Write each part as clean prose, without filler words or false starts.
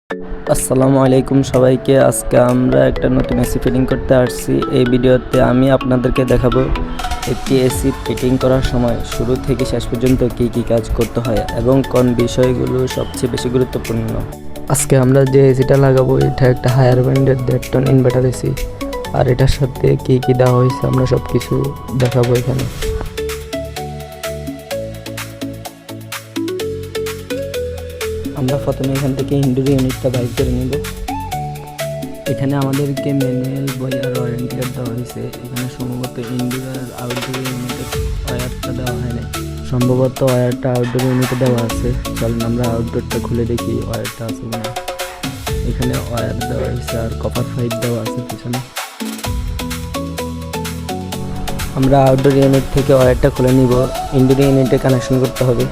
আসসালামু আলাইকুম সবাইকে। আজকে আমরা একটা নতুন এসি ফিটিং করতে আসছি। এই ভিডিওতে আমি আপনাদেরকে দেখাবো একটি এসি ফিটিং করার সময় শুরু থেকে শেষ পর্যন্ত কী কী কাজ করতে হয় এবং কোন বিষয়গুলো সবচেয়ে বেশি গুরুত্বপূর্ণ। আজকে আমরা যে এসিটা লাগাবো এটা একটা হায়ার ব্র্যান্ডের 1.5 টন ইনভার্টার এসি, আর এটার সাথে কী কী দেওয়া হয়েছে আমরা সব কিছু দেখাবো এখানে। আমরা প্রথমে এখান থেকে ইনডোর ইউনিটটা বাইর করে নিব। এখানে আমাদেরকে ম্যানুয়াল বই আর ওয়ারেন্টি কার্ড দেওয়া হয়েছে। এখানে সম্ভবত ইনডোর আর আউটডোর ইউনিটের ওয়্যারটা দেওয়া হয় না, সম্ভবত ওয়্যারটা আউটডোর ইউনিটে দেওয়া আছে। চলুন আমরা আউটডোরটা খুলে দেখি ওয়্যারটা আছে কিনা। এখানে ওয়্যার দেওয়া হয়েছে আর কপার পাইপ দেওয়া আছে পিছনে। আমরা আউটডোর ইউনিট থেকে ওয়্যারটা খুলে নিব। ইনডোর ইউনিটে কানেকশন করতে হবে।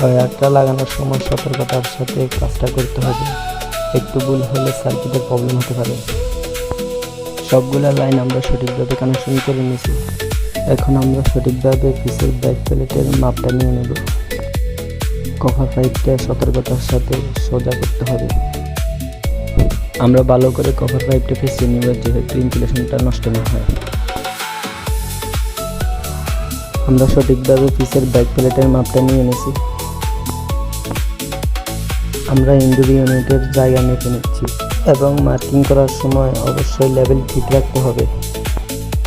ওয়্যারটা লাগানোর সময় সতর্কতার সাথে কাজটা করতে হবে, একটু ভুল হলে সার্কিটের প্রবলেম হতে পারে। সবগুলো লাইন আমরা সঠিকভাবে কানেকশন করে নিয়েছি। এখন আমরা সঠিকভাবে পিসের ব্যাক প্লেটের মাপটা নিয়ে নেব। কভার পাইপটা সতর্কতার সাথে সোজা করতে হবে। আমরা ভালো করে কভার পাইপটা ফেসিয়ে নিব, যেহেতু ইনসুলেশনটা নষ্ট না হয়। আমরা সঠিকভাবে পিসের ব্যাক প্লেটের মাপটা নিয়ে নিয়েছি। আমরা ইনডোর ইউনিটের জায়গা মেপে নিচ্ছি এবং মার্কিং করার সময় অবশ্যই লেভেল ঠিক রাখতে হবে,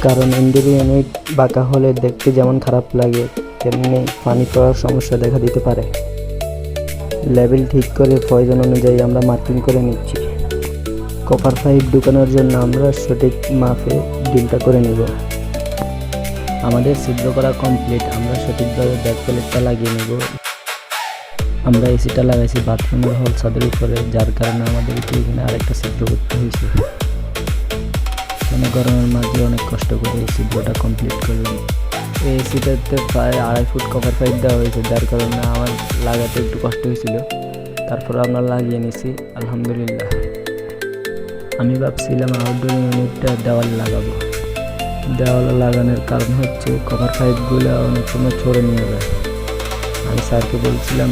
কারণ ইনডোর ইউনিট বাঁকা হলে দেখতে যেমন খারাপ লাগে তেমনি পানি পড়ার সমস্যা দেখা দিতে পারে। লেভেল ঠিক করে প্রয়োজন অনুযায়ী আমরা মার্কিং করে নিচ্ছি। কপার পাইপ ঢুকানোর জন্য আমরা সঠিক মাপে ডিলটা করে নিব। আমাদের ছিদ্র করা কমপ্লিট। আমরা সঠিকভাবে ব্যাক প্লেটটা লাগিয়ে নেব। আমরা এসিটা লাগাইছি বাথরুমের হল ছাদের উপরে, যার কারণে আমাদেরকে এখানে আরেকটা ছিদ্র করতে হয়েছে। মানে গরমের মাঝে অনেক কষ্ট করে এই ছিদ্রটা কমপ্লিট করলাম। এই এসিটাতে প্রায় 2.5 ফুট কভার পাইপ দেওয়া হয়েছে, যার কারণে আমার লাগাতে একটু কষ্ট হয়েছিল। তারপর আমরা লাগিয়ে নিয়েছি আলহামদুলিল্লাহ। আমি ভাবছিলাম আউটডোর ইউনিটটা দেওয়ালে লাগাবো। দেওয়ালে লাগানোর কারণ হচ্ছে কভার পাইপগুলো অনেক সময় ছড়ে নিয়ে যায়। আমি স্যারকে বলছিলাম,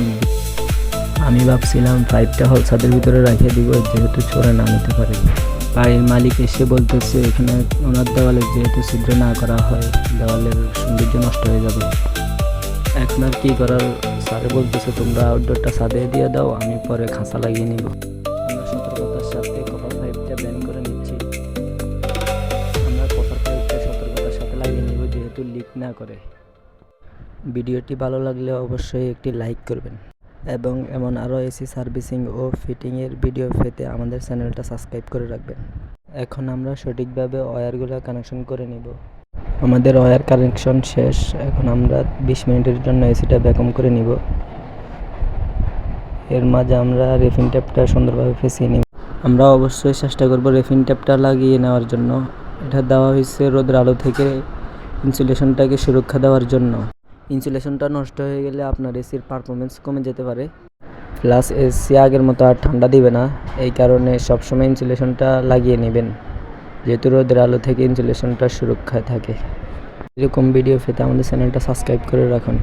আমি ভাবছিলাম পাইপটা হল ছাদের ভিতরে রেখে দিব, যেহেতু ছড়ে না নিতে পারে। বাড়ির মালিক এসে বলতেছে এখানে ওনার দেওয়ালে যেহেতু ছিদ্র না করা হয় দেওয়ালের সৌন্দর্য নষ্ট হয়ে যাবে। এখন আর কী করার, স্যারে বলতেছে তোমরা আউটডোরটা ছাদে দিয়ে দাও, আমি পরে খাঁচা লাগিয়ে নিব। আমরা সতর্কতার সাথে কপার পাইপটা ব্যান করে নিচ্ছি। আমরা কপার পাইপটা সতর্কতার সাথে লাগিয়ে নিব, যেহেতু লিক না করে। ভিডিওটি ভালো লাগলে অবশ্যই একটি লাইক করবেন এবং এমন আরও এসি সার্ভিসিং ও ফিটিংয়ের ভিডিও পেতে আমাদের চ্যানেলটা সাবস্ক্রাইব করে রাখবেন। এখন আমরা সঠিকভাবে ওয়্যারগুলো কানেকশন করে নিব। আমাদের ওয়্যার কানেকশন শেষ। এখন আমরা 20 মিনিটের জন্য এসিটা ভ্যাকুয়াম করে নিব। এর মাঝে আমরা রেফিন ট্যাপটা সুন্দরভাবে ফেসিয়ে নিব। আমরা অবশ্যই চেষ্টা করব রেফিন ট্যাপটা লাগিয়ে নেওয়ার জন্য। এটা দেওয়া হয়েছে রোদের আলো থেকে ইনসুলেশনটাকে সুরক্ষা দেওয়ার জন্য। ইনসুলেশনটা নষ্ট হয়ে গেলে আপনার এসির পারফরমেন্স কমে যেতে পারে, প্লাস এসি আগের মতো আর ঠান্ডা দিবে না। এই কারণে সবসময় ইনসুলেশনটা লাগিয়ে নেবেন, যেহেতু রোদের আলো থেকে ইনসুলেশনটা সুরক্ষায় থাকে। এরকম ভিডিও পেতে আমাদের চ্যানেলটা সাবস্ক্রাইব করে রাখুন।